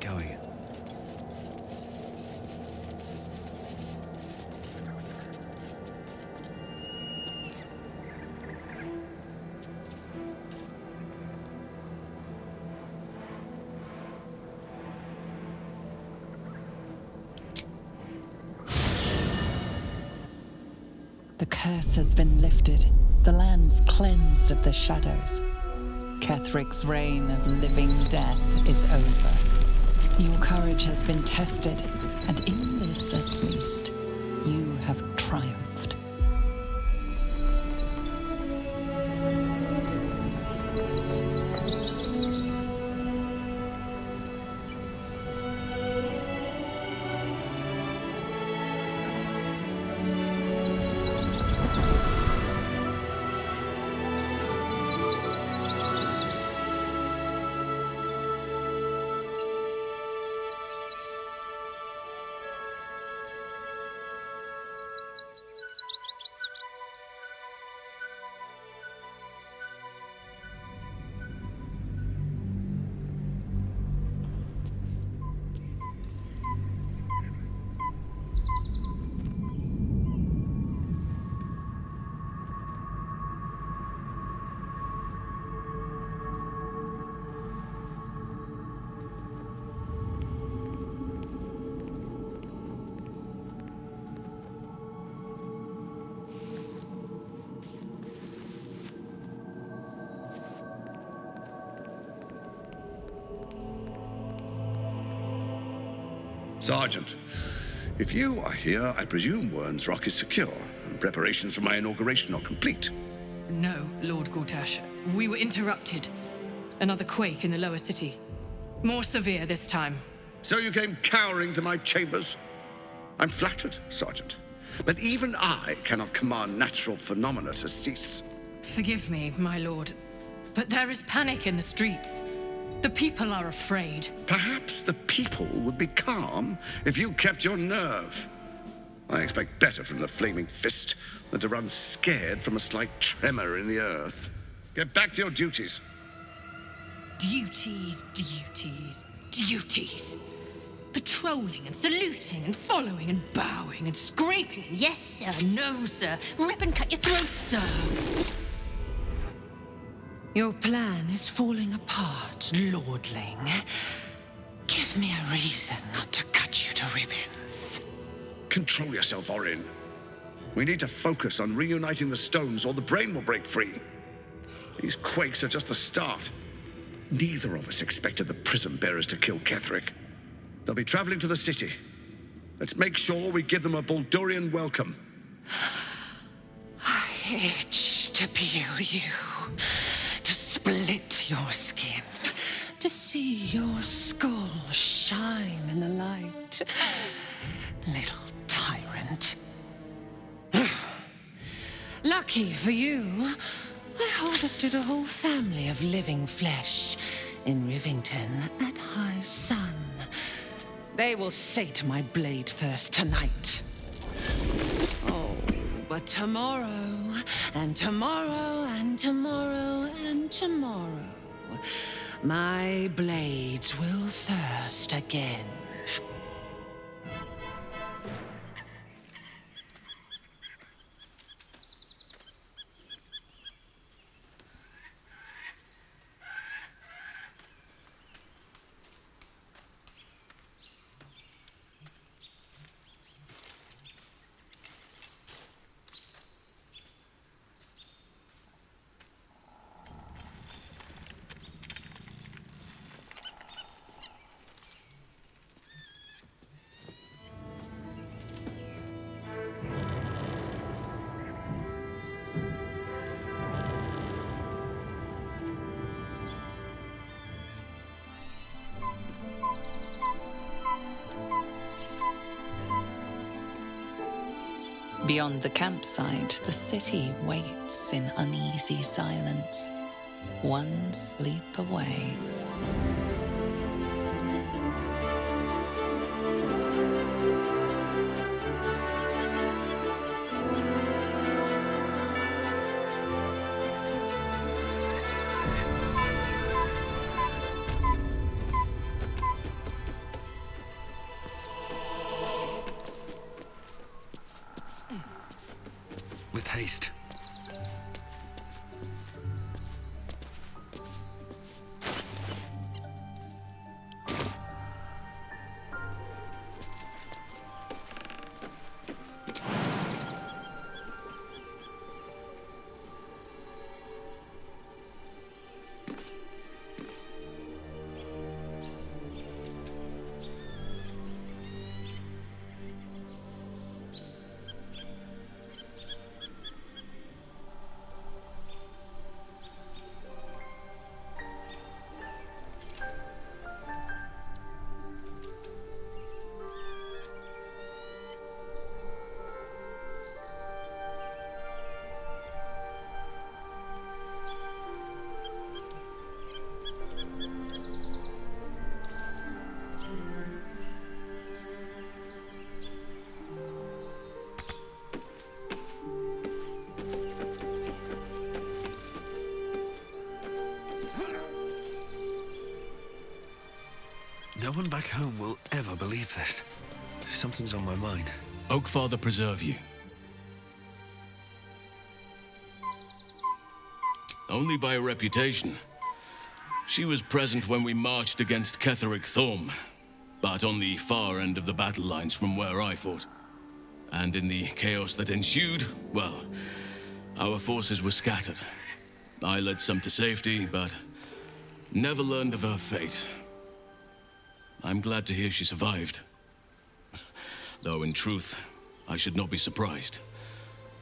going. The curse has been lifted, the land's cleansed of the shadows. Kethric's reign of living death is over. Your courage has been tested, and in this at least, you have triumphed. Sergeant, if you are here, I presume Wern's Rock is secure, and preparations for my inauguration are complete. No, Lord Gortash. We were interrupted. Another quake in the lower city. More severe this time. So you came cowering to my chambers? I'm flattered, Sergeant. But even I cannot command natural phenomena to cease. Forgive me, my lord, but there is panic in the streets. The people are afraid. Perhaps the people would be calm if you kept your nerve. I expect better from the flaming fist than to run scared from a slight tremor in the earth. Get back to your duties. Duties, duties, duties. Patrolling and saluting and following and bowing and scraping. Yes, sir. No, sir. Rip and cut your throat, sir. Your plan is falling apart, lordling. Give me a reason not to cut you to ribbons. Control yourself, Orin. We need to focus on reuniting the stones or the brain will break free. These quakes are just the start. Neither of us expected the prism bearers to kill Ketheric. They'll be traveling to the city. Let's make sure we give them a Baldurian welcome. I itch to peel you, to split your skin, to see your skull shine in the light. Little tyrant. Lucky for you, I harvested a whole family of living flesh in Rivington at high sun. They will sate my blade thirst tonight. Oh, but tomorrow, and tomorrow, and tomorrow, and tomorrow, my blades will thirst again. Beyond the campsite, the city waits in uneasy silence, one sleep away. haste. No one back home will ever believe this. Something's on my mind. Oakfather preserve you. Only by a reputation. She was present when we marched against Ketheric Thorm, but on the far end of the battle lines from where I fought. And in the chaos that ensued, well, our forces were scattered. I led some to safety, but never learned of her fate. I'm glad to hear she survived. Though in truth, I should not be surprised.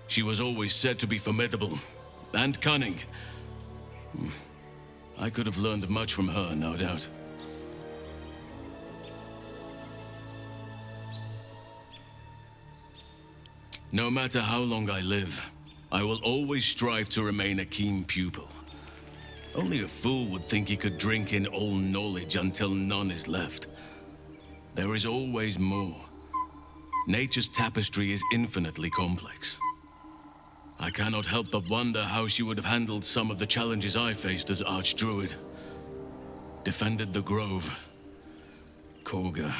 She was always said to be formidable and cunning. I could have learned much from her, no doubt. No matter how long I live, I will always strive to remain a keen pupil. Only a fool would think he could drink in all knowledge until none is left. There is always more. Nature's tapestry is infinitely complex. I cannot help but wonder how she would have handled some of the challenges I faced as Archdruid. Defended the Grove, Korga,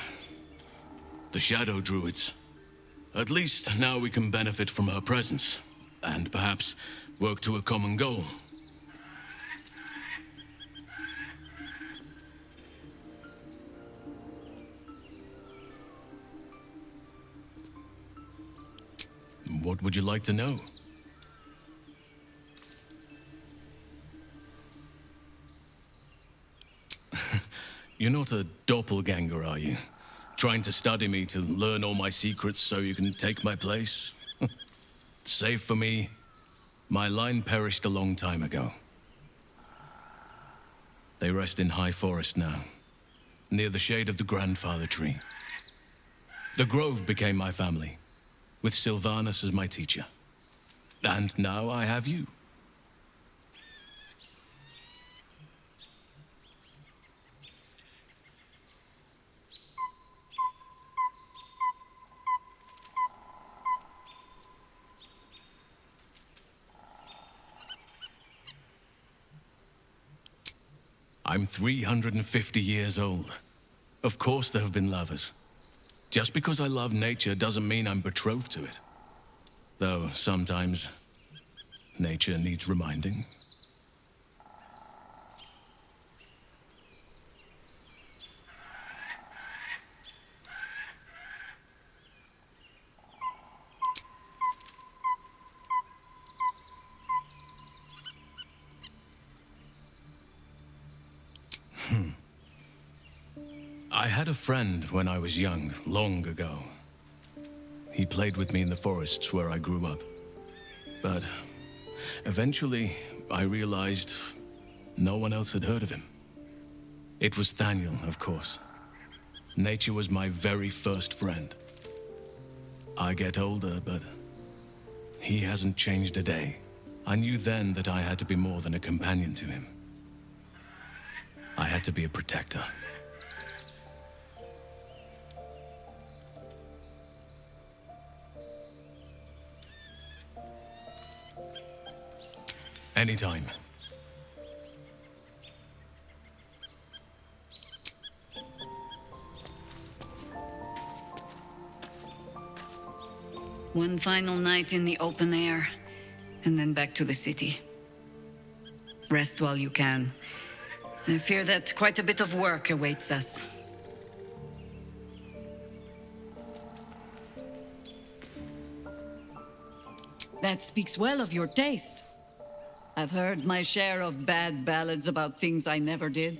the Shadow Druids. At least now we can benefit from her presence, and perhaps work to a common goal. What would you like to know? You're not a doppelganger, are you? Trying to study me to learn all my secrets so you can take my place? Save for me, my line perished a long time ago. They rest in High Forest now, near the shade of the grandfather tree. The Grove became my family, with Sylvanas as my teacher. And now I have you. I'm 350 years old. Of course there have been lovers. Just because I love nature doesn't mean I'm betrothed to it. Though sometimes nature needs reminding. I had a friend when I was young, long ago. He played with me in the forests where I grew up. But eventually, I realized no one else had heard of him. It was Thaniel, of course. Nature was my very first friend. I get older, but he hasn't changed a day. I knew then that I had to be more than a companion to him. I had to be a protector. Anytime. One final night in the open air. and then back to the city. Rest while you can. I fear that quite a bit of work awaits us. That speaks well of your taste. I've heard my share of bad ballads about things I never did.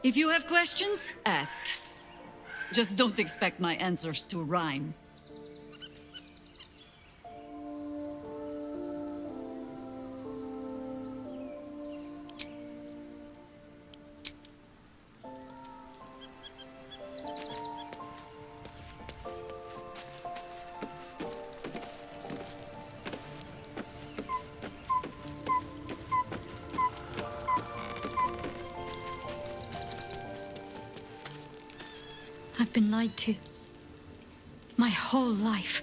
If you have questions, ask. Just don't expect my answers to rhyme. I've been lied to. My whole life.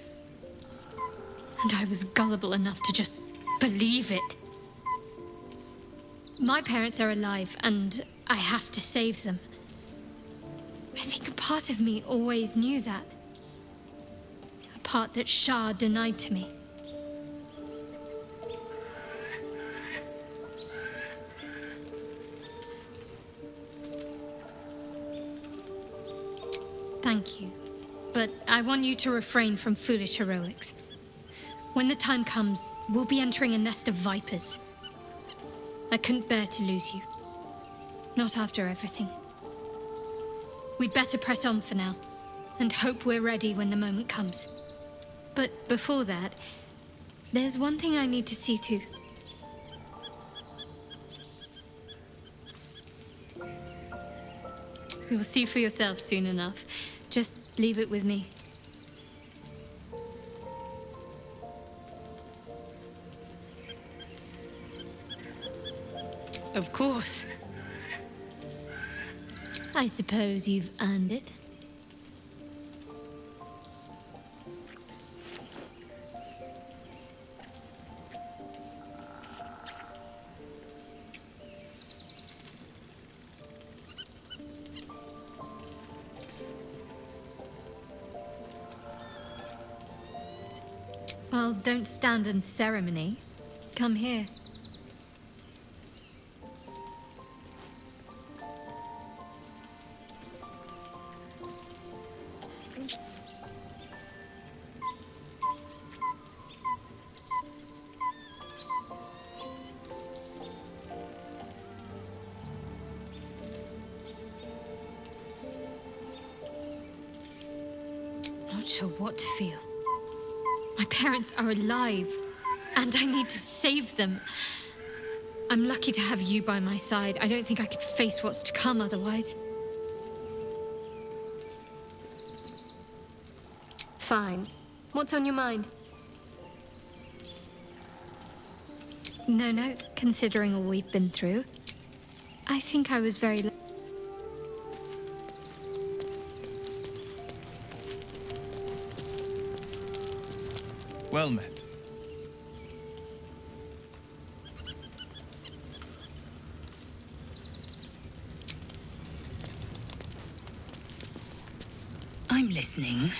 And I was gullible enough to just believe it. My parents are alive, and I have to save them. I think a part of me always knew that. A part that Shah denied to me. Thank you. But I want you to refrain from foolish heroics. When the time comes, we'll be entering a nest of vipers. I couldn't bear to lose you. Not after everything. We'd better press on for now, and hope we're ready when the moment comes. But before that, there's one thing I need to see to. You'll see for yourself soon enough. Just leave it with me. Of course. I suppose you've earned it. Well, don't stand in ceremony. Come here. Not sure what to feel. My parents are alive, and I need to save them. I'm lucky to have you by my side. I don't think I could face what's to come otherwise. Fine. What's on your mind? No, considering all we've been through. I think I was very... Well met. I'm listening.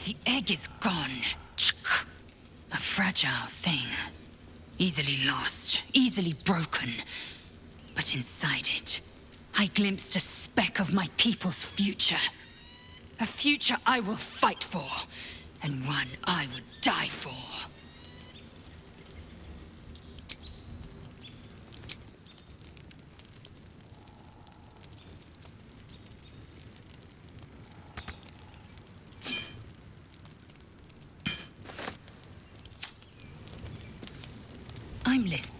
The egg is gone. A fragile thing. Easily lost, easily broken. But inside it, I glimpsed a speck of my people's future. A future I will fight for, and one I would die for. I'm listening.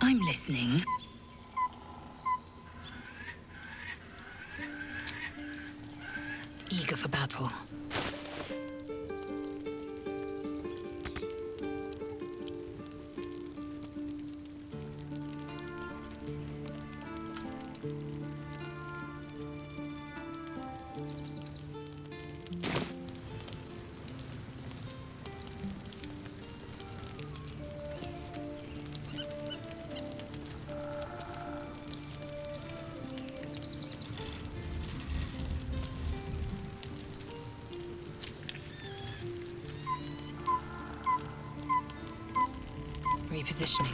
I'm listening. Eager for battle. Repositioning.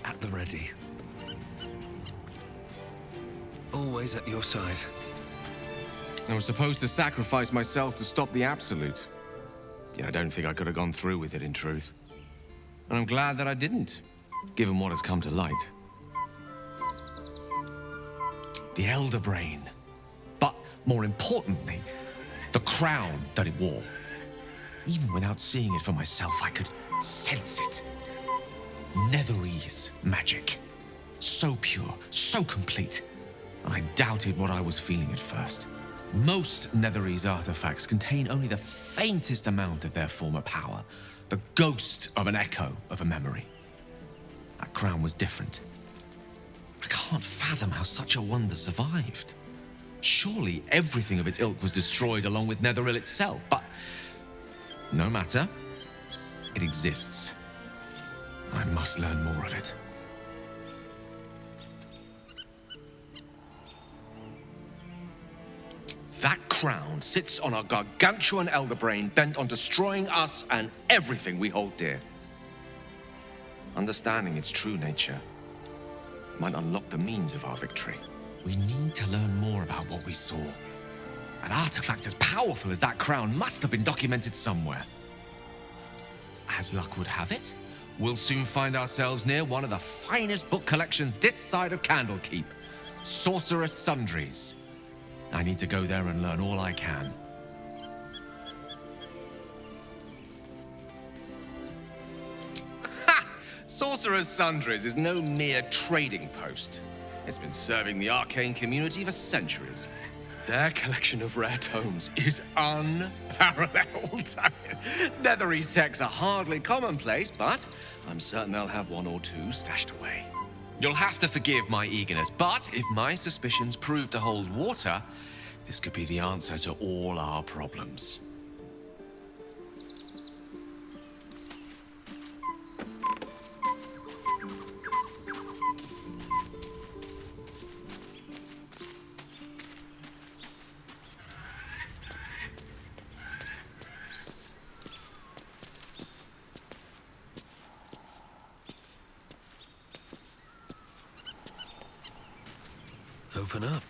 At the ready. Always at your side. I was supposed to sacrifice myself to stop the Absolute. Yeah, I don't think I could have gone through with it, in truth. And I'm glad that I didn't, given what has come to light. The Elder Brain. But more importantly, the crown that it wore. Even without seeing it for myself, I could sense it. Netherese magic. So pure, so complete. And I doubted what I was feeling at first. Most Netherese artifacts contain only the faintest amount of their former power. The ghost of an echo of a memory. That crown was different. I can't fathom how such a wonder survived. Surely everything of its ilk was destroyed along with Netheril itself, but no matter. It exists. I must learn more of it. That crown sits on a gargantuan elder brain bent on destroying us and everything we hold dear. Understanding its true nature might unlock the means of our victory. We need to learn more about what we saw. An artifact as powerful as that crown must have been documented somewhere. As luck would have it, we'll soon find ourselves near one of the finest book collections this side of Candlekeep, Sorceress Sundries. I need to go there and learn all I can. Ha! Sorceress Sundries is no mere trading post. It's been serving the arcane community for centuries. Their collection of rare tomes is unparalleled. Netherese texts are hardly commonplace, but I'm certain they'll have one or two stashed away. You'll have to forgive my eagerness, but if my suspicions prove to hold water, this could be the answer to all our problems. Open up.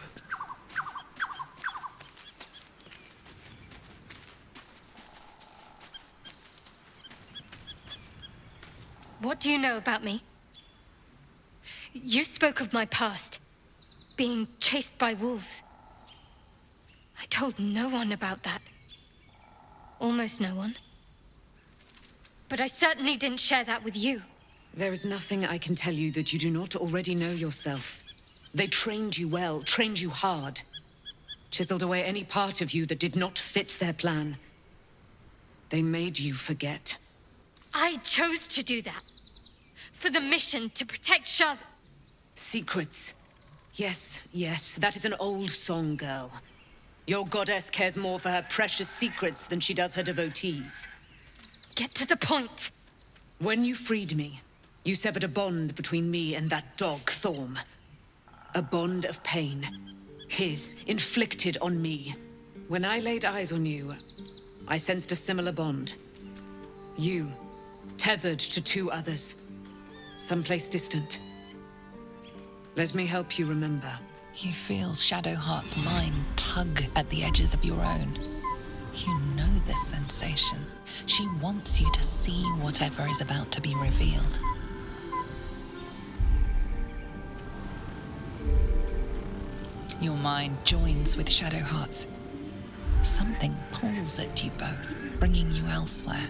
What do you know about me? You spoke of my past, being chased by wolves. I told no one about that. Almost no one. But I certainly didn't share that with you. There is nothing I can tell you that you do not already know yourself. They trained you well, trained you hard. Chiseled away any part of you that did not fit their plan. They made you forget. I chose to do that. For the mission to protect Shaz. Secrets. Yes, yes, that is an old song, girl. Your goddess cares more for her precious secrets than she does her devotees. Get to the point. When you freed me, you severed a bond between me and that dog, Thorm. A bond of pain. His, inflicted on me. When I laid eyes on you, I sensed a similar bond. You, tethered to two others. Someplace distant. Let me help you remember. You feel Shadowheart's mind tug at the edges of your own. You know this sensation. She wants you to see whatever is about to be revealed. Your mind joins with Shadowheart's. Something pulls at you both, bringing you elsewhere.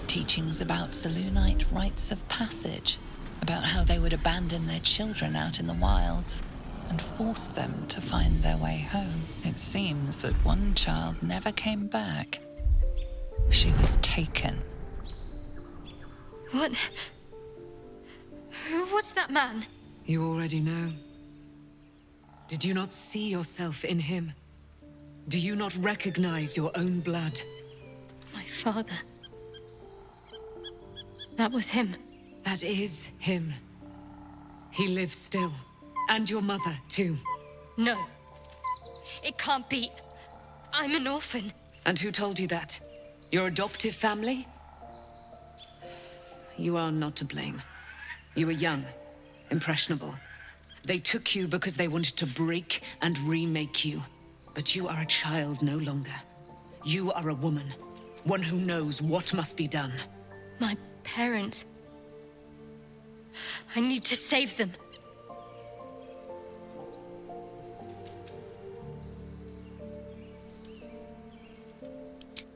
teachings about Selûnite rites of passage, about how they would abandon their children out in the wilds and force them to find their way home. It seems that one child never came back. She was taken. What? Who was that man? You already know. Did you not see yourself in him? Do you not recognize your own blood? My father. That was him. That is him. He lives still. And your mother, too. No. It can't be. I'm an orphan. And who told you that? Your adoptive family? You are not to blame. You were young, impressionable. They took you because they wanted to break and remake you. But you are a child no longer. You are a woman. One who knows what must be done. My parents. I need to save them.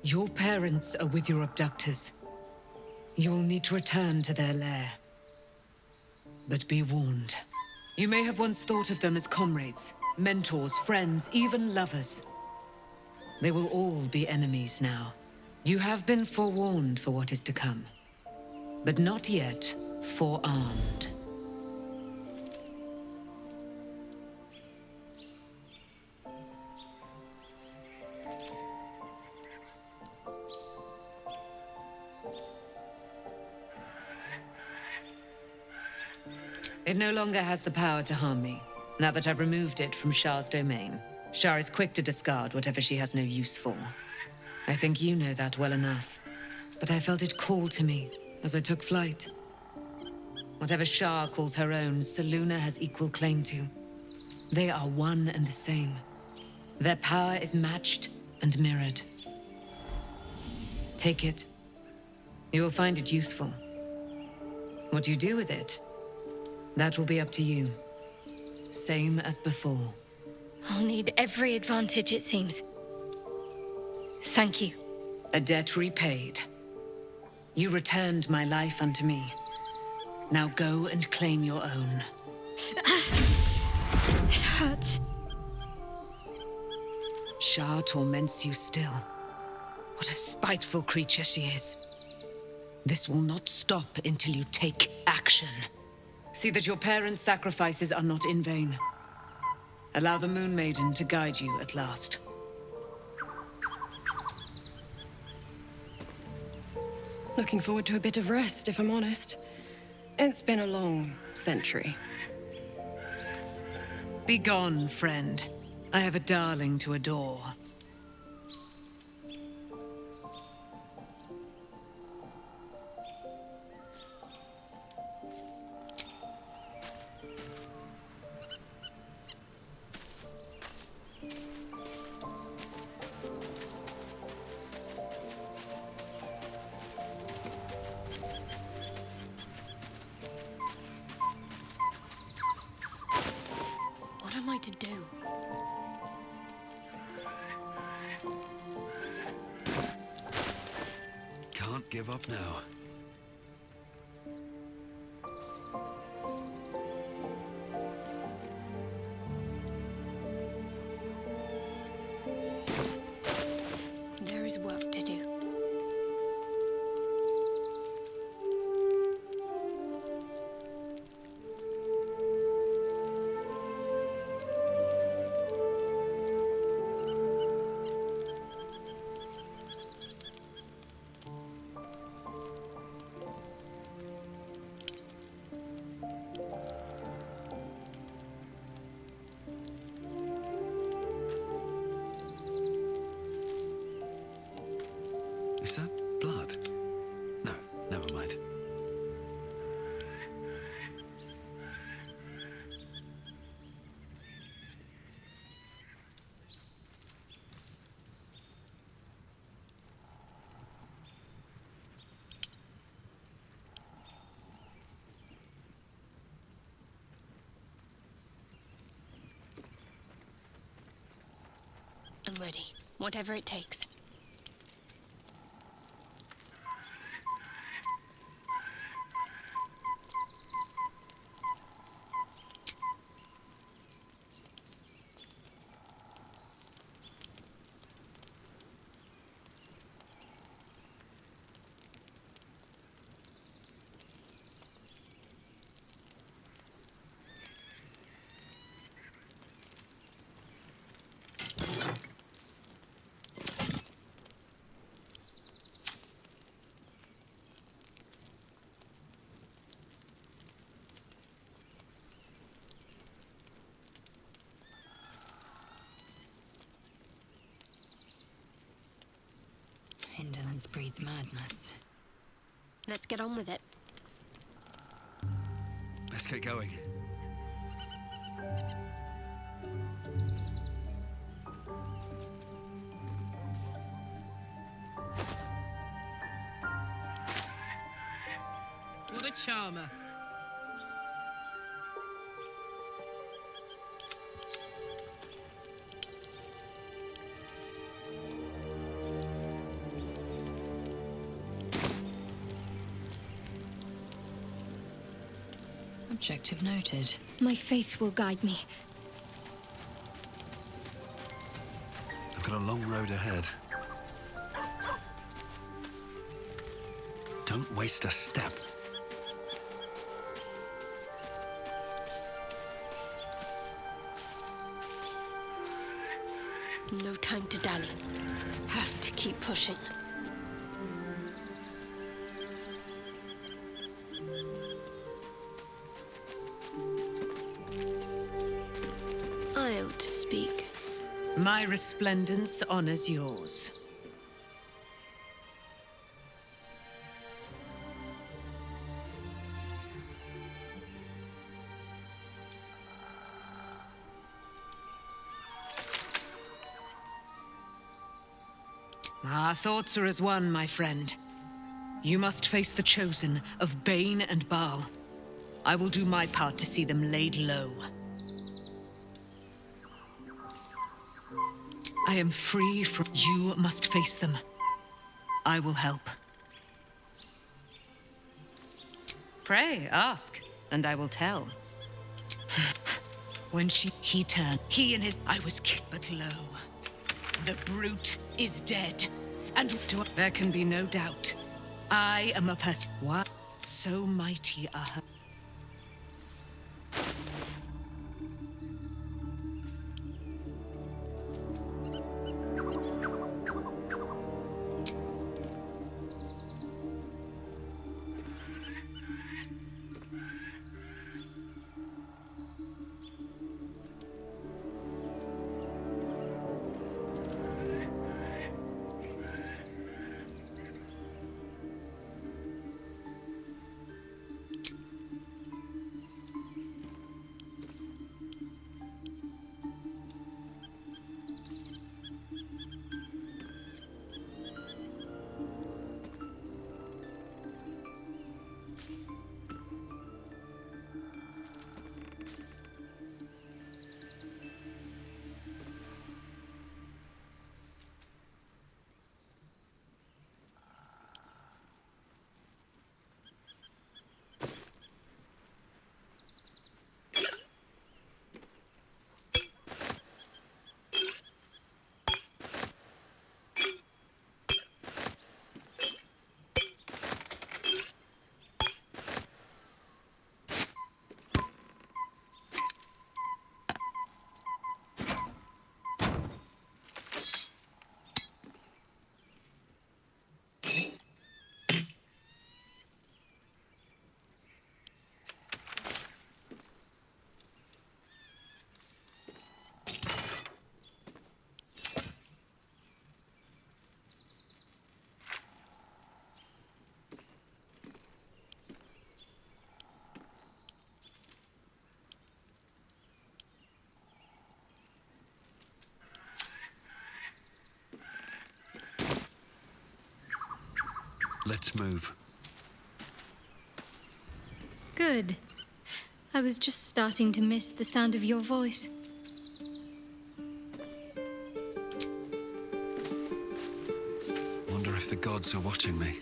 Your parents are with your abductors. You'll need to return to their lair. But be warned. You may have once thought of them as comrades, mentors, friends, even lovers. They will all be enemies now. You have been forewarned for what is to come, but not yet forearmed. It no longer has the power to harm me, now that I've removed it from Shah's domain. Shah is quick to discard whatever she has no use for. I think you know that well enough. But I felt it call to me as I took flight. Whatever Shah calls her own, Selûne has equal claim to. They are one and the same. Their power is matched and mirrored. Take it. You will find it useful. What you do with it, that will be up to you. Same as before. I'll need every advantage, it seems. Thank you. A debt repaid. You returned my life unto me. Now go and claim your own. It hurts. Shah torments you still. What a spiteful creature she is. This will not stop until you take action. See that your parents' sacrifices are not in vain. Allow the Moon Maiden to guide you at last. Looking forward to a bit of rest, if I'm honest. It's been a long century. Be gone, friend. I have a darling to adore. What am I to do? Can't give up now. There is work to do. Is that blood? No, never mind. I'm ready. Whatever it takes. Ignorance breeds madness. Let's get on with it. Let's get going. What a charmer. Objective noted. My faith will guide me. I've got a long road ahead. Don't waste a step. No time to dally. Have to keep pushing. I ought to speak. My resplendence honors yours. Our thoughts are as one, my friend. You must face the chosen of Bane and Baal. I will do my part to see them laid low. I am free from... You must face them. I will help. Pray, ask, and I will tell. When he turned, he and his... I was but low. The brute is dead, and there can be no doubt. I am a person. What? So mighty are her. Let's move. Good. I was just starting to miss the sound of your voice. Wonder if the gods are watching me.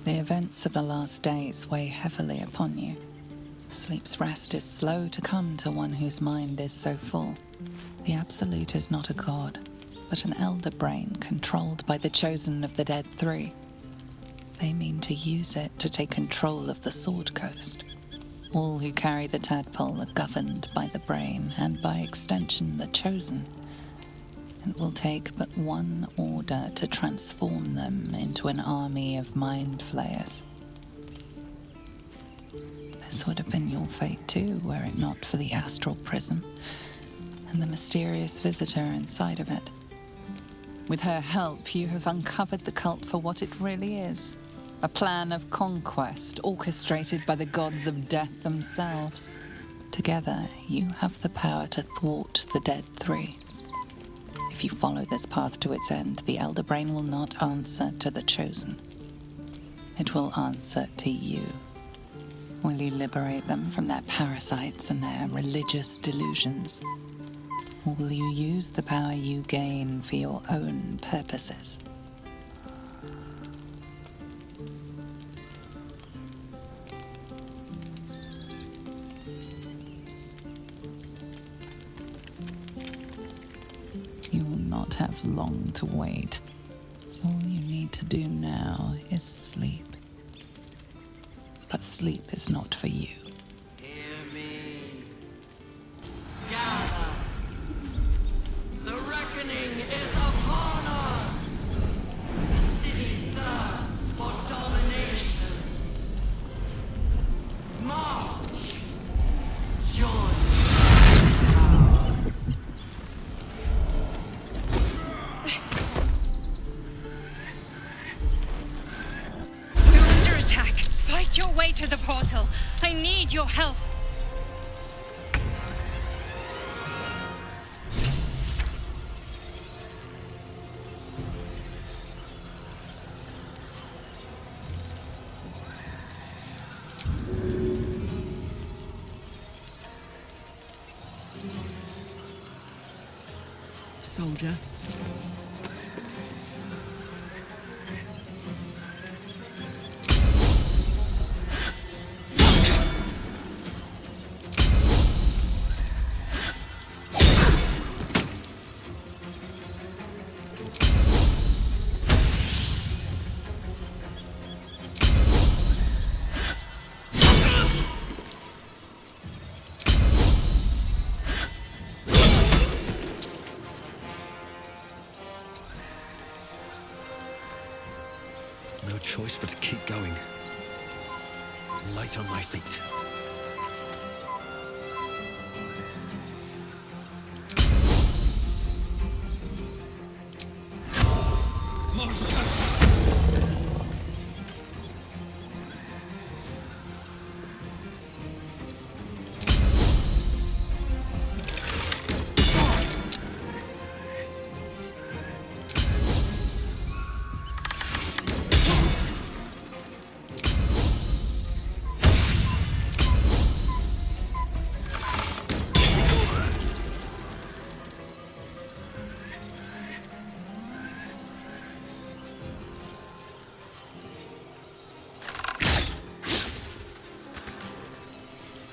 The events of the last days weigh heavily upon you. Sleep's rest is slow to come to one whose mind is so full. The Absolute is not a god, but an elder brain controlled by the chosen of the Dead Three. They mean to use it to take control of the Sword Coast. All who carry the tadpole are governed by the brain, and by extension the Chosen. It will take but one order to transform them into an army of mind flayers. This would have been your fate too, were it not for the astral prism and the mysterious visitor inside of it. With her help, you have uncovered the cult for what it really is. A plan of conquest orchestrated by the gods of death themselves. Together, you have the power to thwart the Dead Three. If you follow this path to its end, the Elder Brain will not answer to the Chosen. It will answer to you. Will you liberate them from their parasites and their religious delusions? Or will you use the power you gain for your own purposes? You will not have long to wait. All you need to do now is sleep. But sleep is not for you. Hear me. Gather. The reckoning is upon us. The city thirsts for domination. March. Join. Your way to the portal. I need your help. Soldier. No choice but to keep going. Light on my feet.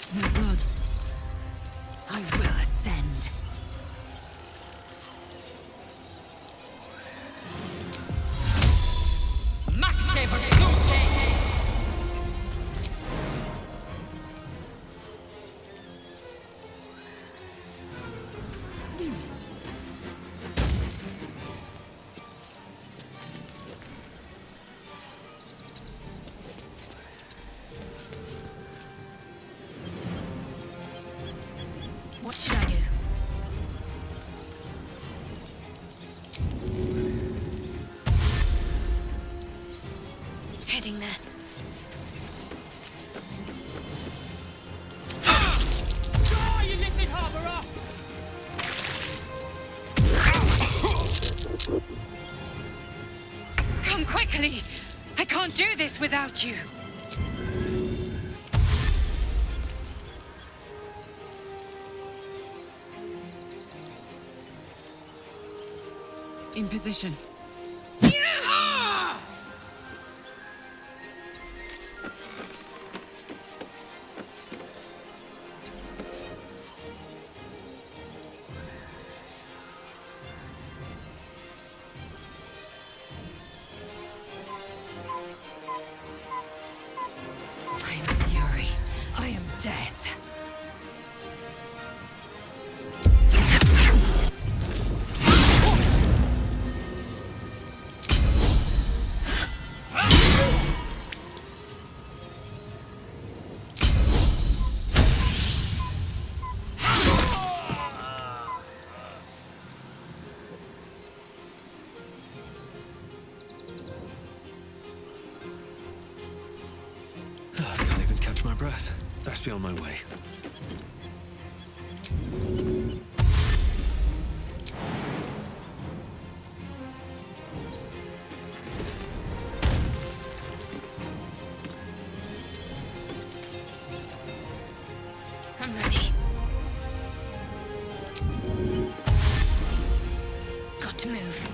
Smell blood. I will ascend. Macte Basute! What should I do? Heading there. Draw, you lifted harborer! Come quickly! I can't do this without you. In position. my breath. Best be on my way. I'm ready. Got to move.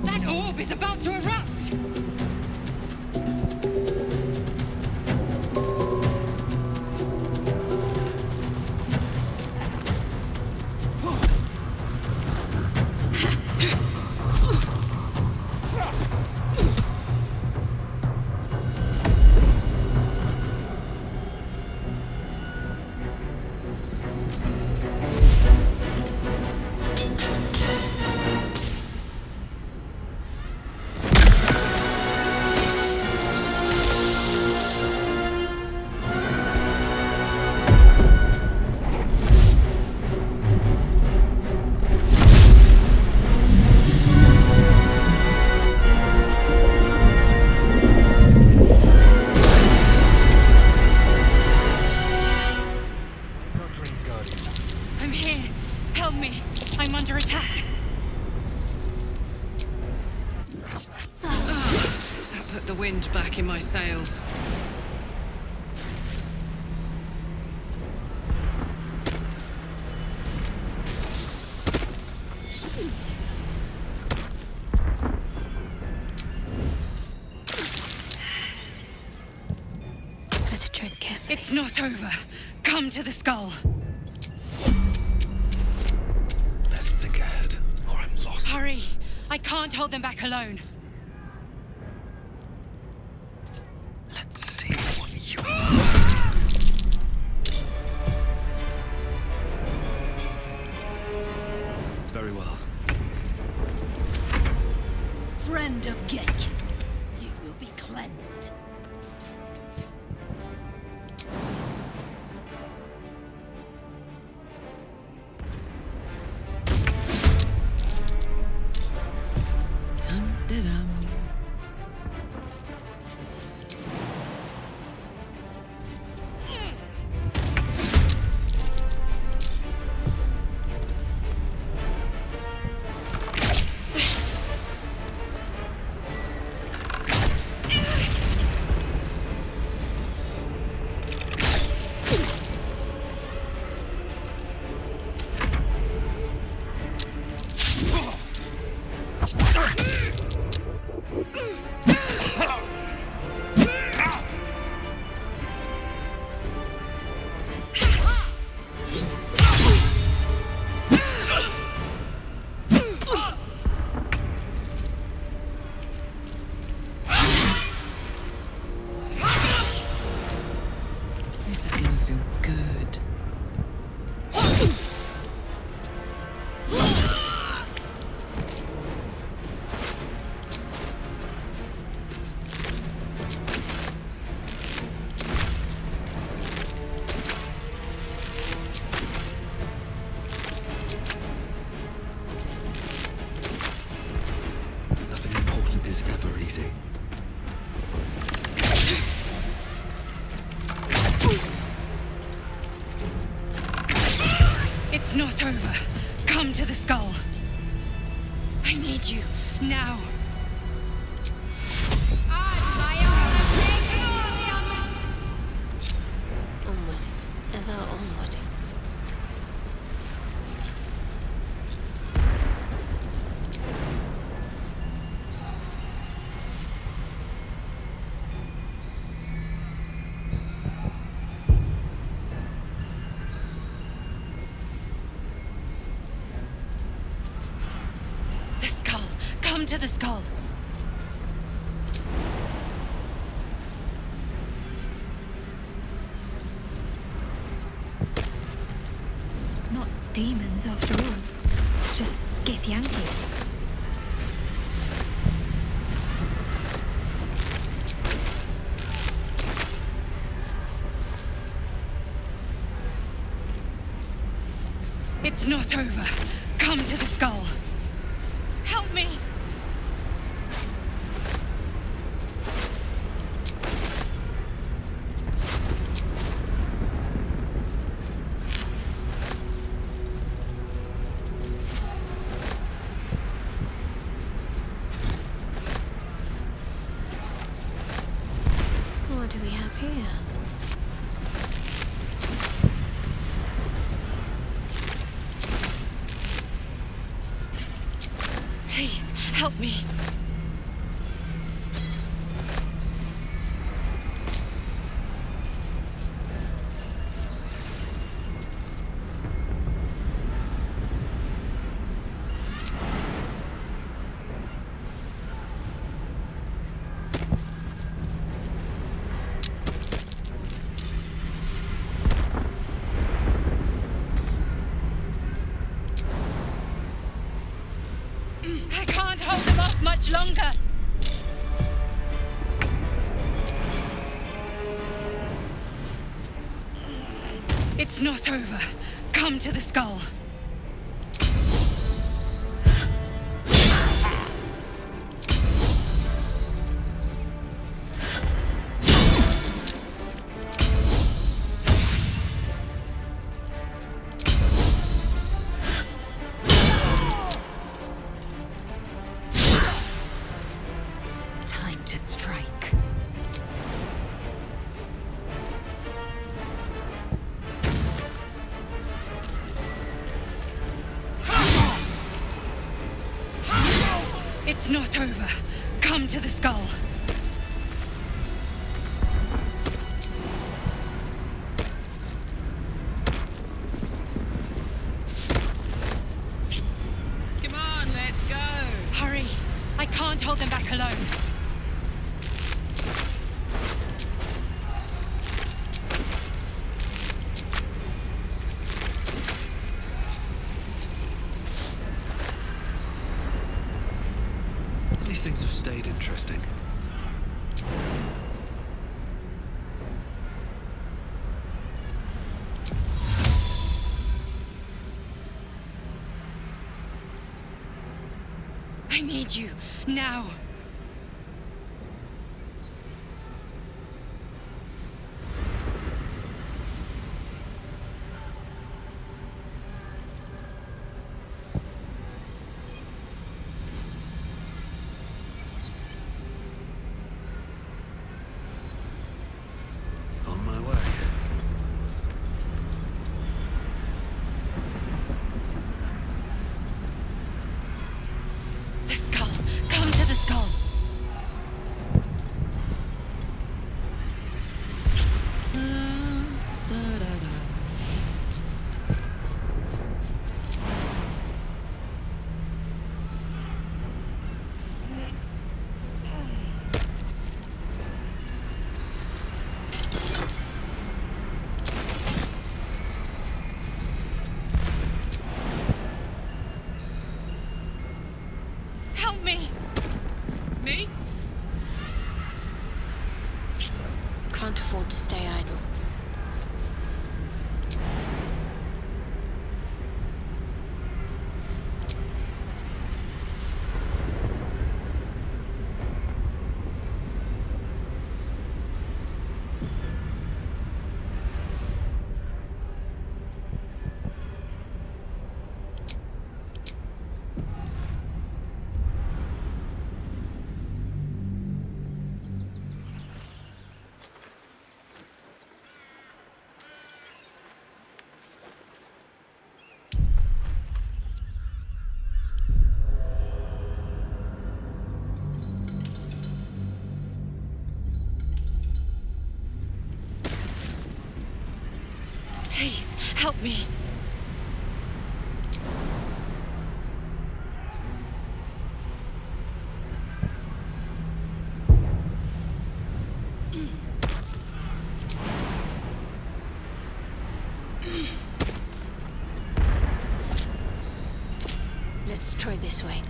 That orb is about to erupt! I'm here. Help me. I'm under attack. That put the wind back in my sails. Better tread carefully. It's not over. Come to the skull. Let's think ahead, or I'm lost. Hurry! I can't hold them back alone. Let's see what you... Very well. Friend of Gek, you will be cleansed. Dum-de-dum. This is gonna feel good. Nothing important is ever easy. It's not over. Come to the skull. I need you now. Onward, ever onward. The skull. Come to the skull. Not demons after all. Just Githyanki. It's not over. Come to the skull. Help me! What do we have here? Please, help me. I can't hold them off much longer! It's not over. Come to the skull. Time to strike. It's not over. Come to the skull. Come on, let's go. Hurry. I can't hold them back alone. These things have stayed interesting. I need you, now. On my way. The skull. Come to the skull. Help me! Me? Can't afford to stay idle. Please, help me. Let's try this way.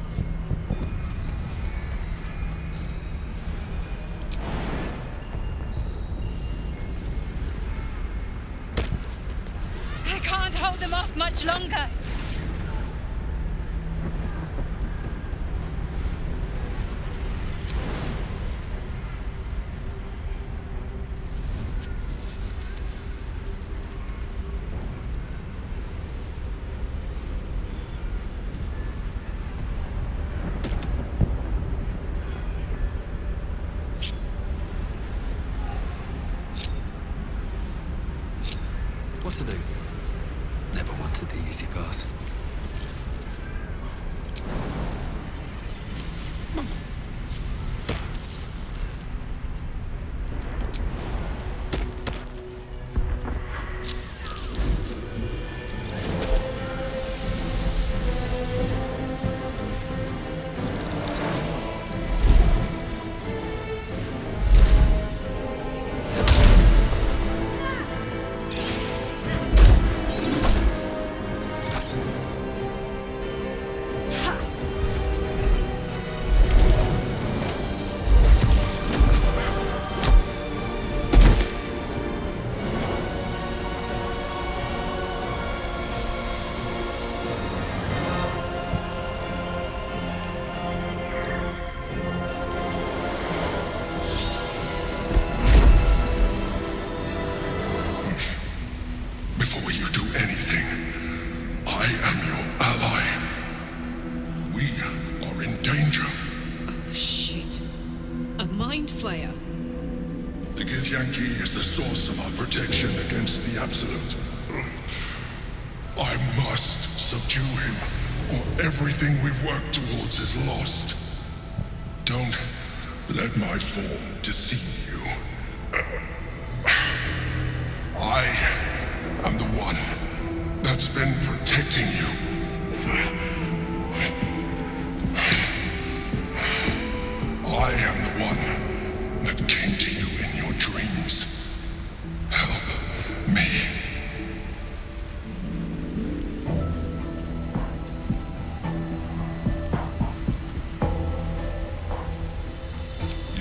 I can't hold them off much longer! to do. Never wanted the easy path.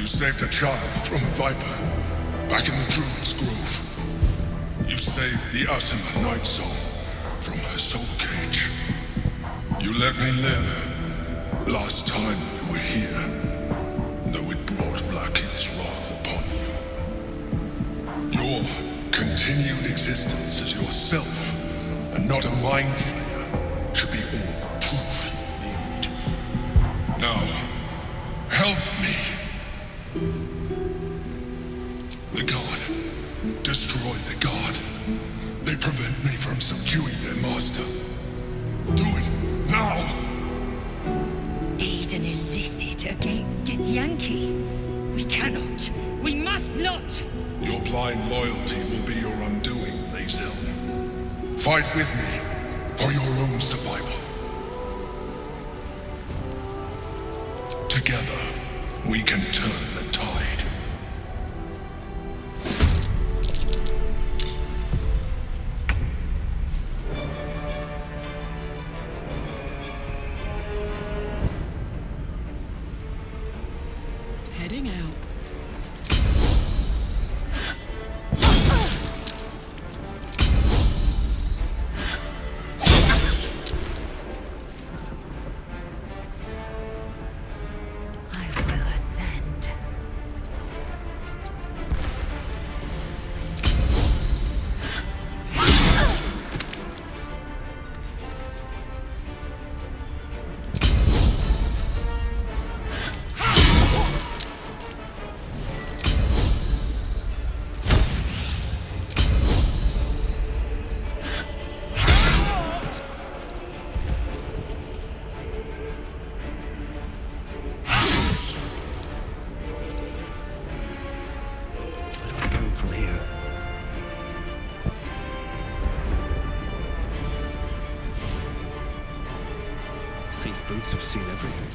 Saved a child from a viper, back in the Druid's Grove. You saved the Asima Night Soul from her soul cage. You let me live last time you were here, though it brought Blackheath's wrath upon you. Your continued existence as yourself, and not a mind flayer, should be all the proof you need. Now, help me. The God. Destroy the God. They prevent me from subduing their master. Do it, now! Aid an illicit against Githyanki. We cannot. We must not! Your blind loyalty will be your undoing, Lae'zel. Fight with me, for your own survival. Together, we can turn the tide. Heading out. These boots have seen everything.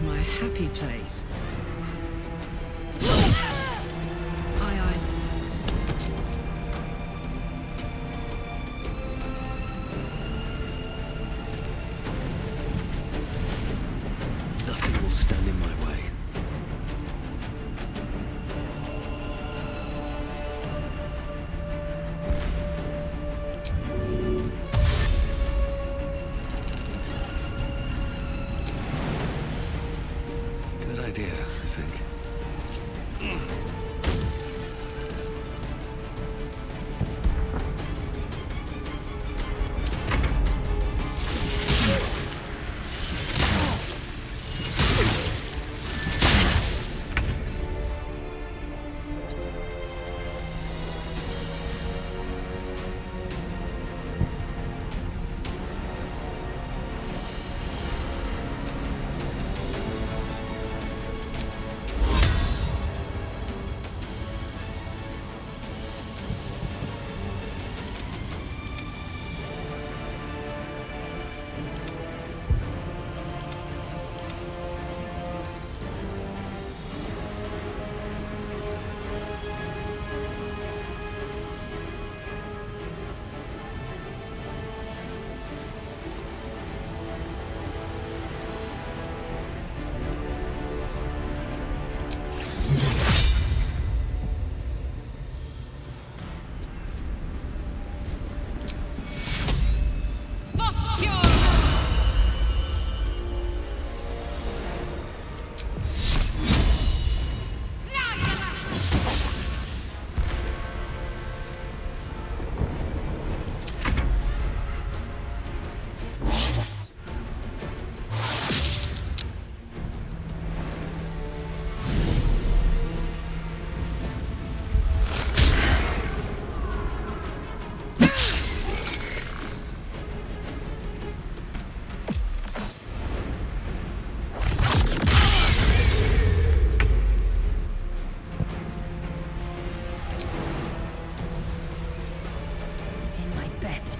my happy place. Aye, aye. Nothing will stand in my way. Good idea, I think.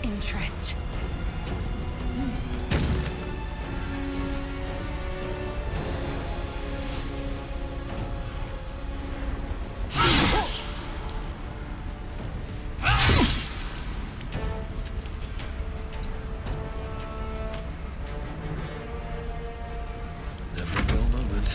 Interest. Never a dull moment.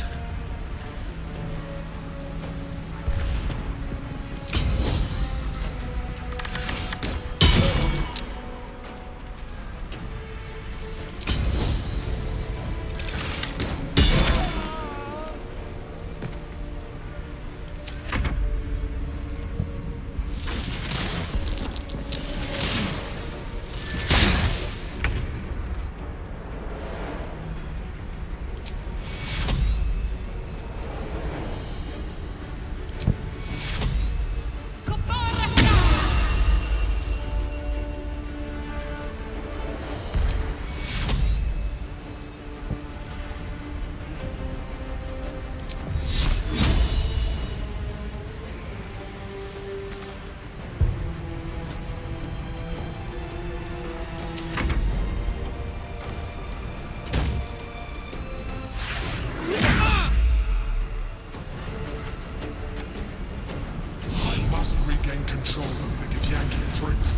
Control of the Githyanki prince.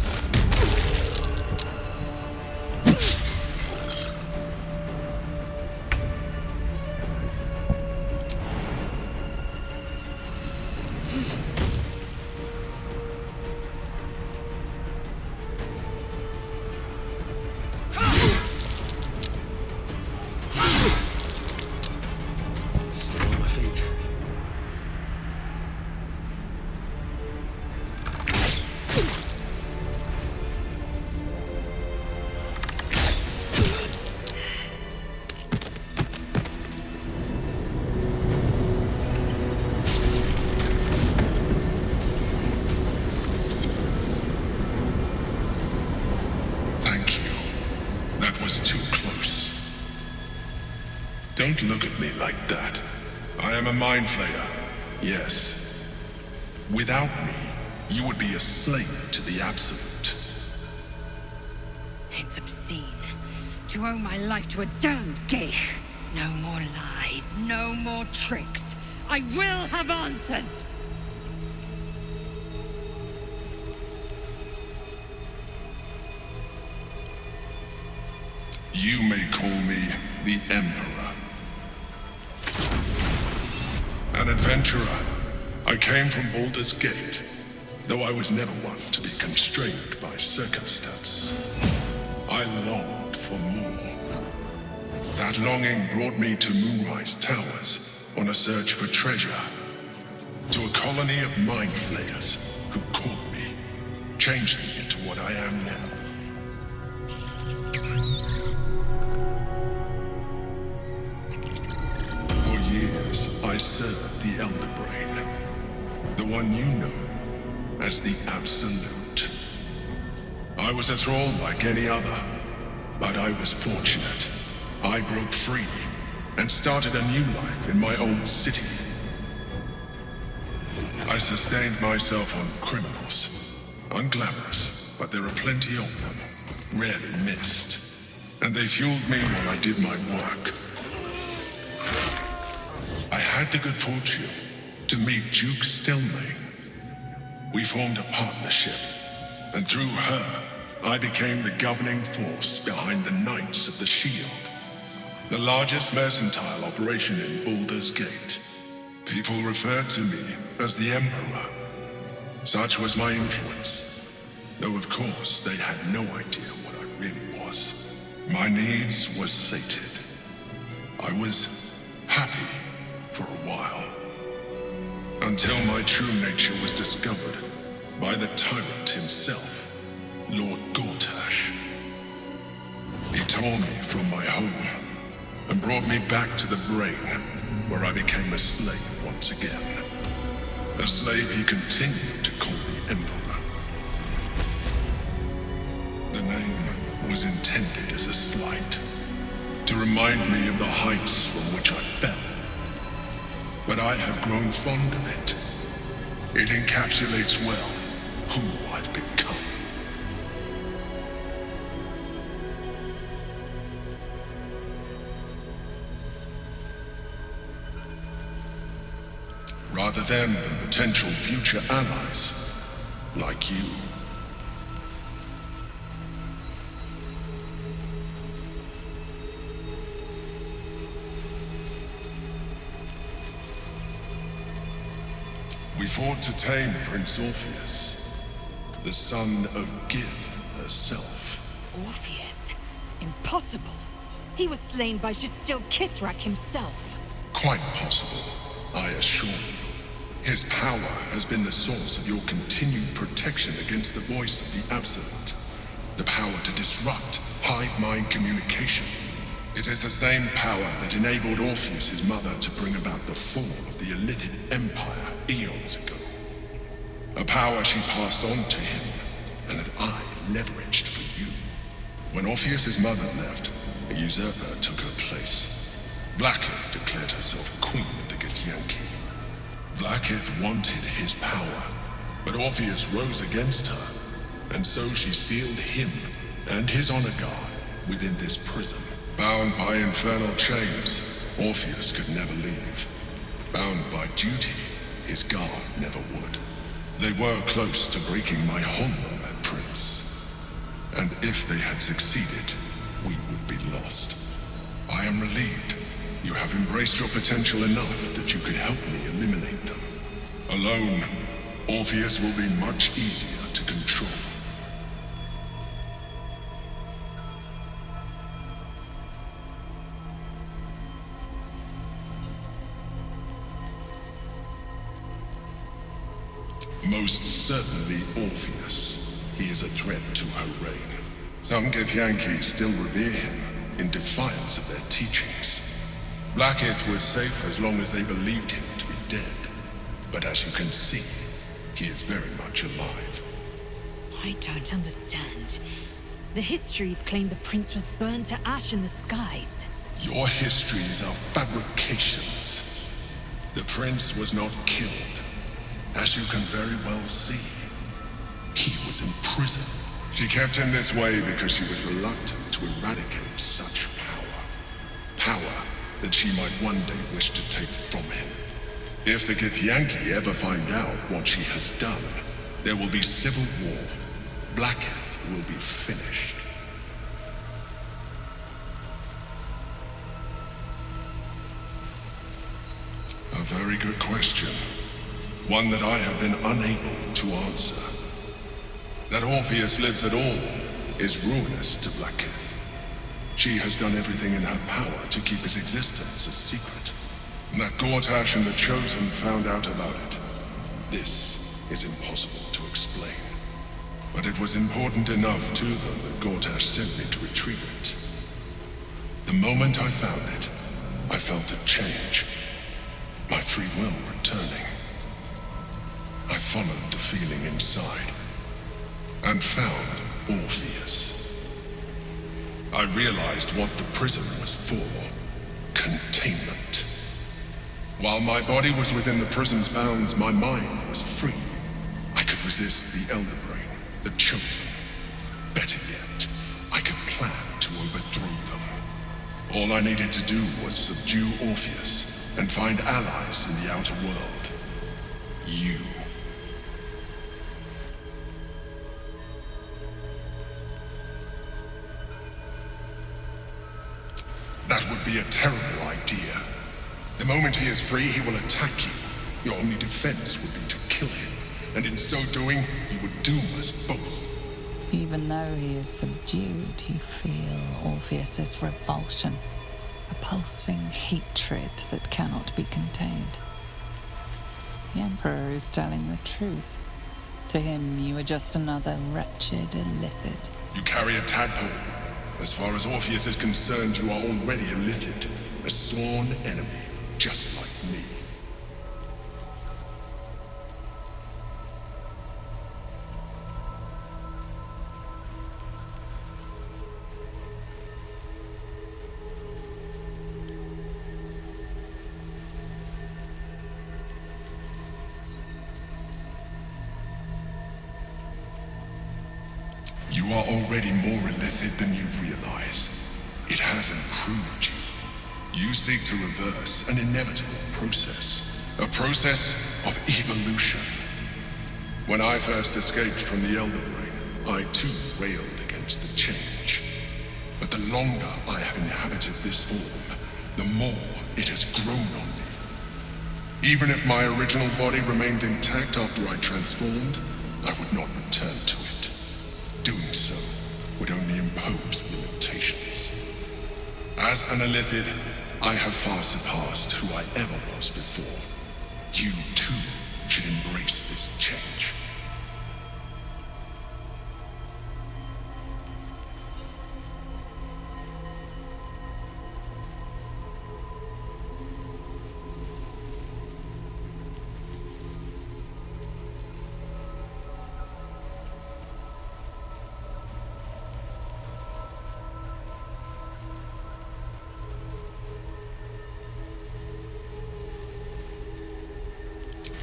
Still on my feet. Don't look at me like that. I am a mind flayer, yes. Without me, you would be a slave to the Absolute. It's obscene to owe my life to a damned geich. No more lies. lies, no more tricks. I will have answers. You may call me the Emperor. An adventurer. I came from Baldur's Gate, though I was never one to be constrained by circumstance. I longed for more. That longing brought me to Moonrise Towers on a search for treasure, to a colony of mind flayers who caught me, changed me into what I am now. For years, I served the Elder Brain, the one you know as the Absolute. I was a thrall like any other, but I was fortunate. I broke free and started a new life in my old city. I sustained myself on criminals, unglamorous, but there are plenty of them, rarely missed, and they fueled me while I did my work. I had the good fortune to meet Duke Stelmane. We formed a partnership, and through her, I became the governing force behind the Knights of the Shield, the largest mercantile operation in Baldur's Gate. People referred to me as the Emperor. Such was my influence, though of course they had no idea what I really was. My needs were sated. I was happy for a while, until my true nature was discovered by the tyrant himself, Lord Gortash. He tore me from my home and brought me back to the Brain, where I became a slave once again. A slave he continued to call the Emperor. The name was intended as a slight, to remind me of the heights from which I fell. But I have grown fond of it. It encapsulates well who I've become. Rather than the potential future allies, like you. We fought to tame Prince Orpheus, the son of Gith herself. Orpheus? Impossible. He was slain by Justil Kithrak himself. Quite possible, I assure you. His power has been the source of your continued protection against the voice of the Absolute. The power to disrupt hive mind communication. It is the same power that enabled Orpheus's mother to bring about the fall of the Illithid Empire eons ago. A power she passed on to him, and that I leveraged for you. When Orpheus's mother left, a usurper took her place. Blackith declared herself queen of the Githyanki. Blackith wanted his power, but Orpheus rose against her, and so she sealed him and his honor guard within this prison. Bound by infernal chains, Orpheus could never leave. Bound by duty, his guard never would. They were close to breaking my honor, that prince. And if they had succeeded, we would be lost. I am relieved. You have embraced your potential enough that you could help me eliminate them. Alone, Orpheus will be much easier to control. Most certainly Orpheus. He is a threat to her reign. Some Githyanki still revere him in defiance of their teachings. Blackith was safe as long as they believed him to be dead. But as you can see, he is very much alive. I don't understand. The histories claim the prince was burned to ash in the skies. Your histories are fabrications. The prince was not killed. As you can very well see, he was in prison. She kept him this way because she was reluctant to eradicate such power. Power that she might one day wish to take from him. If the Githyanki ever find out what she has done, there will be civil war. Blackheath will be finished. A very good question. One that I have been unable to answer. That Orpheus lives at all is ruinous to Blackheath. She has done everything in her power to keep his existence a secret. That Gortash and the Chosen found out about it. This is impossible to explain. But it was important enough to them that Gortash sent me to retrieve it. The moment I found it, I felt it change. My free will returning. I followed the feeling inside and found Orpheus. I realized what the prison was for. Containment. While my body was within the prison's bounds, my mind was free. I could resist the Elder Brain, the Chosen. Better yet, I could plan to overthrow them. All I needed to do was subdue Orpheus and find allies in the outer world. You. That would be a terrible idea. The moment he is free, he will attack you. Your only defense would be to kill him, and in so doing, he would doom us both. Even though he is subdued, you feel Orpheus's revulsion, a pulsing hatred that cannot be contained. The Emperor is telling the truth. To him, you are just another wretched illithid. You carry a tadpole. As far as Orpheus is concerned, you are already a Lithid, a sworn enemy, just like me. You are already more illithid than you realize. It has improved you. You seek to reverse an inevitable process. A process of evolution. When I first escaped from the Elder Brain, I too railed against the change. But the longer I have inhabited this form, the more it has grown on me. Even if my original body remained intact after I transformed, I would not return to it. Doing so would only impose limitations. As an illithid, I have far surpassed who I ever was before. You too should embrace this change.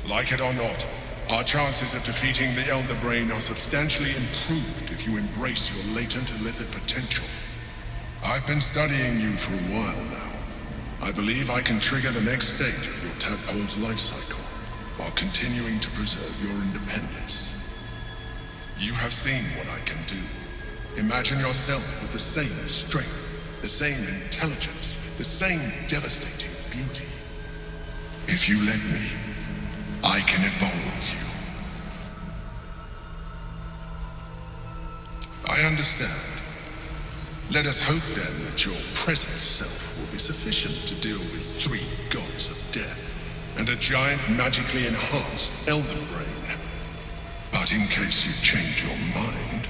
Like it or not, our chances of defeating the Elder Brain are substantially improved if you embrace your latent illithid potential. I've been studying you for a while now. I believe I can trigger the next stage of your tadpole's life cycle, while continuing to preserve your independence. You have seen what I can do. Imagine yourself with the same strength, the same intelligence, the same devastating beauty. If you let me, I can evolve you. I understand. Let us hope then that your present self will be sufficient to deal with 3 gods of death and a giant magically enhanced Elder Brain. But in case you change your mind...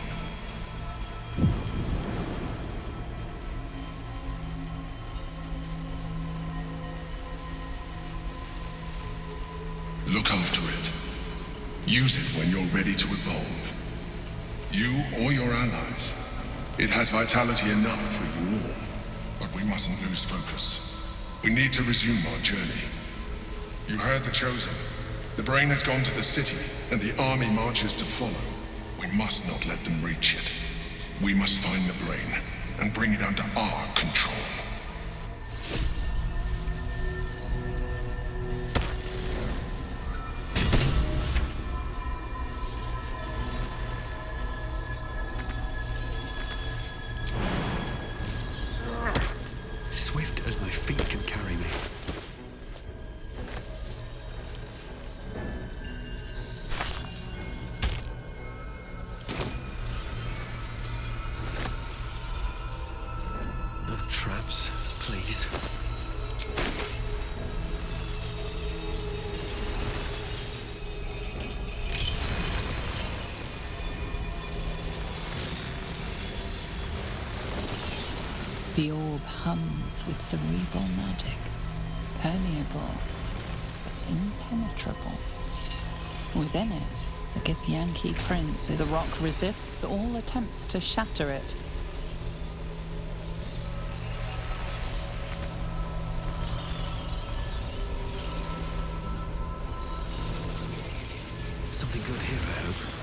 look after it. Use it when you're ready to evolve. You or your allies. It has vitality enough for you all. But we mustn't lose focus. We need to resume our journey. You heard the Chosen. The Brain has gone to the city, and the army marches to follow. We must not let them reach it. We must find the Brain, and bring it under our control. No traps, please. The orb hums with cerebral magic, permeable, but impenetrable. Within it, the Githyanki prince, the rock resists all attempts to shatter it. Something good here, I hope.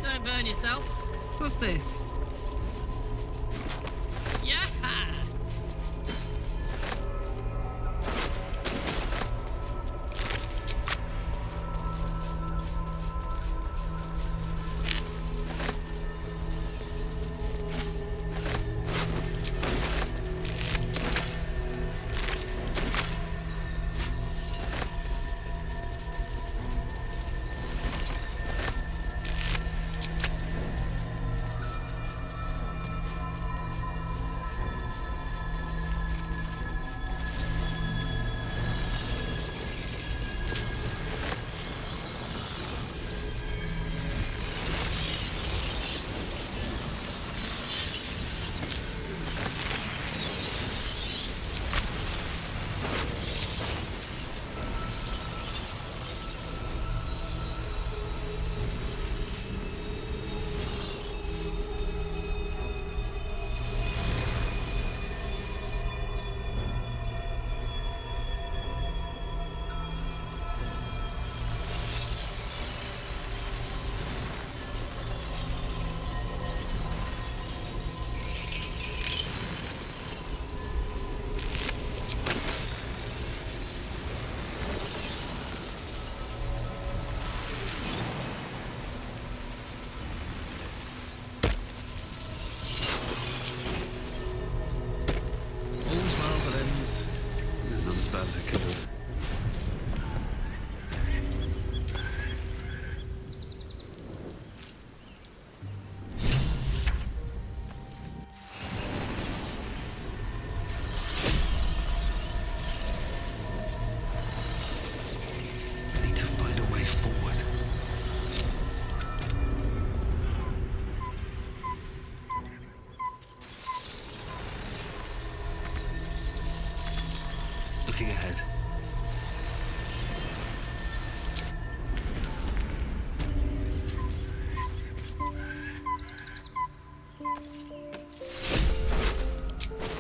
Don't burn yourself. What's this? Yeah! bad as it could have. I need to find a way forward. Looking ahead.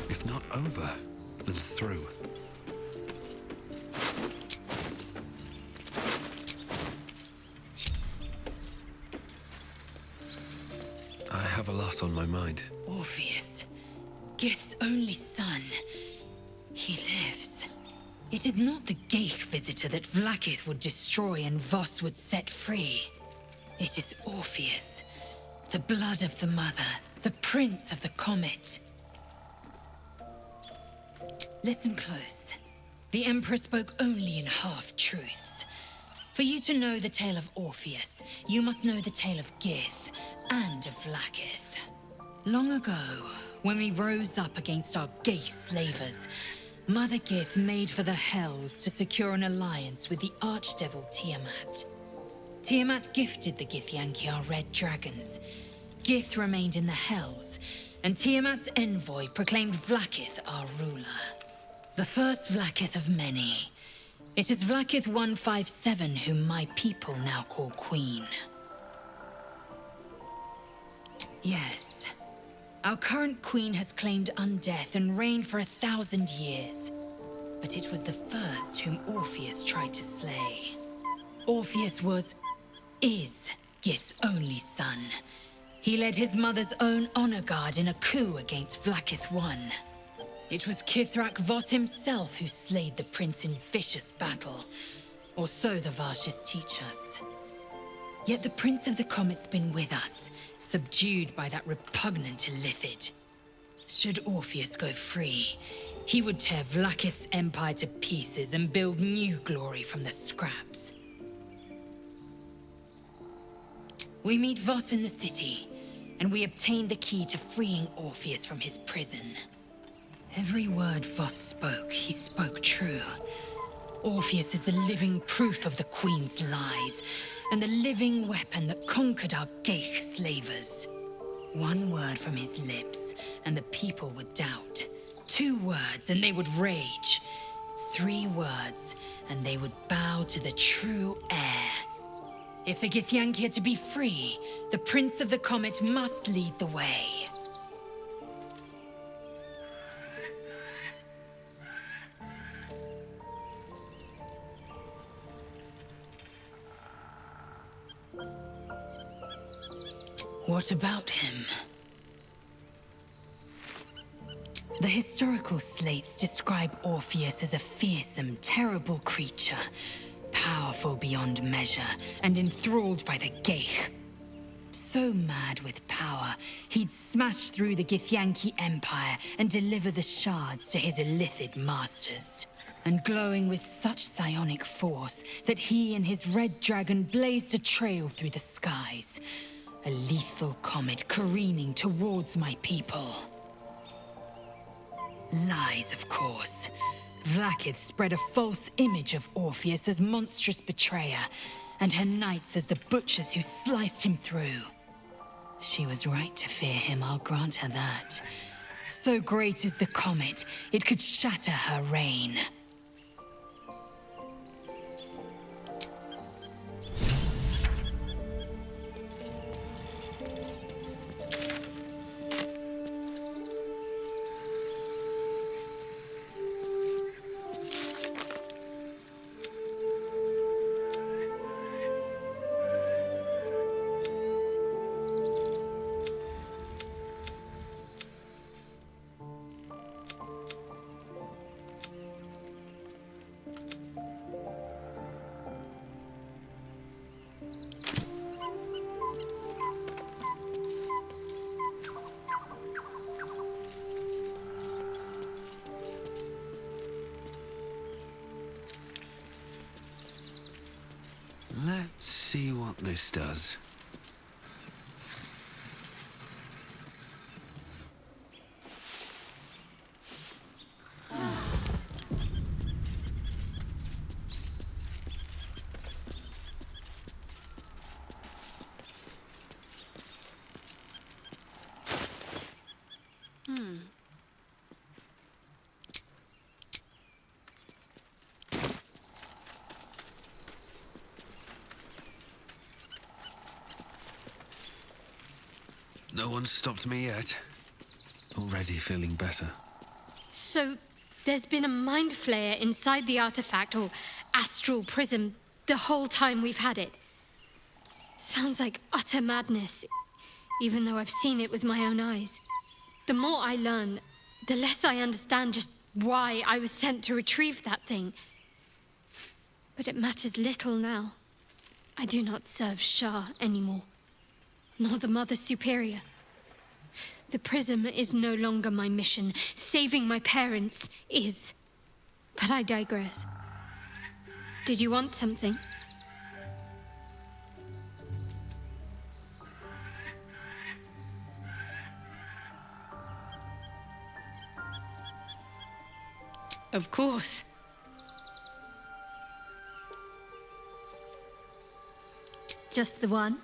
If not over, then through. I have a lot on my mind. Orpheus, Gith's only son. He lives. It is not the Geich visitor that Vlaakith would destroy and Voss would set free. It is Orpheus, the blood of the mother, the prince of the comet. Listen close. The Emperor spoke only in half-truths. For you to know the tale of Orpheus, you must know the tale of Gith and of Vlaakith. Long ago, when we rose up against our Geich slavers, Mother Gith made for the Hells to secure an alliance with the archdevil Tiamat. Tiamat gifted the Githyanki our red dragons. Gith remained in the Hells, and Tiamat's envoy proclaimed Vlaakith our ruler. The first Vlaakith of many. It is Vlaakith 157 whom my people now call Queen. Yes, our current queen has claimed undeath and reigned for 1,000 years. But it was the first whom Orpheus tried to slay. Orpheus is Gith's only son. He led his mother's own honor guard in a coup against Vlaakith I. It was Kithrak Voss himself who slayed the prince in vicious battle, or so the Varshas teach us. Yet the Prince of the Comet's been with us, subdued by that repugnant Illithid. Should Orpheus go free, he would tear Vlaakith's empire to pieces and build new glory from the scraps. We meet Voss in the city, and we obtain the key to freeing Orpheus from his prison. Every word Voss spoke, he spoke true. Orpheus is the living proof of the Queen's lies, and the living weapon that conquered our Geich slavers. One word from his lips, and the people would doubt. 2 words, and they would rage. 3 words, and they would bow to the true heir. If the Githyanki are to be free, the Prince of the Comet must lead the way. What about him? The historical slates describe Orpheus as a fearsome, terrible creature, powerful beyond measure and enthralled by the Geich. So mad with power, he'd smash through the Githyanki Empire and deliver the shards to his Illithid masters. And glowing with such psionic force that he and his red dragon blazed a trail through the skies. A lethal comet careening towards my people. Lies, of course. Vlaakith spread a false image of Orpheus as monstrous betrayer, and her knights as the butchers who sliced him through. She was right to fear him, I'll grant her that. So great is the comet, it could shatter her reign. Let's see what this does. No one's stopped me yet. Already feeling better. So, there's been a mind flayer inside the artifact, or astral prism, the whole time we've had it. Sounds like utter madness, even though I've seen it with my own eyes. The more I learn, the less I understand just why I was sent to retrieve that thing. But it matters little now. I do not serve Shah anymore, nor the Mother Superior. The prism is no longer my mission. Saving my parents is. But I digress. Did you want something? Of course. Just the one?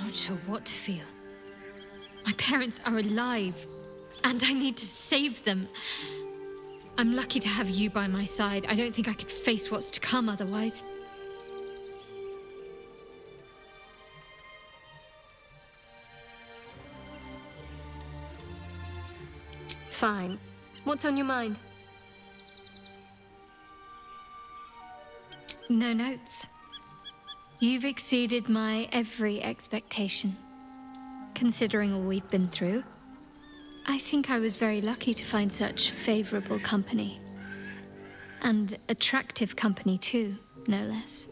Not sure what to feel. My parents are alive, and I need to save them. I'm lucky to have you by my side. I don't think I could face what's to come otherwise. Fine. What's on your mind? No notes. You've exceeded my every expectation. Considering all we've been through, I think I was very lucky to find such favorable company. And attractive company too, no less.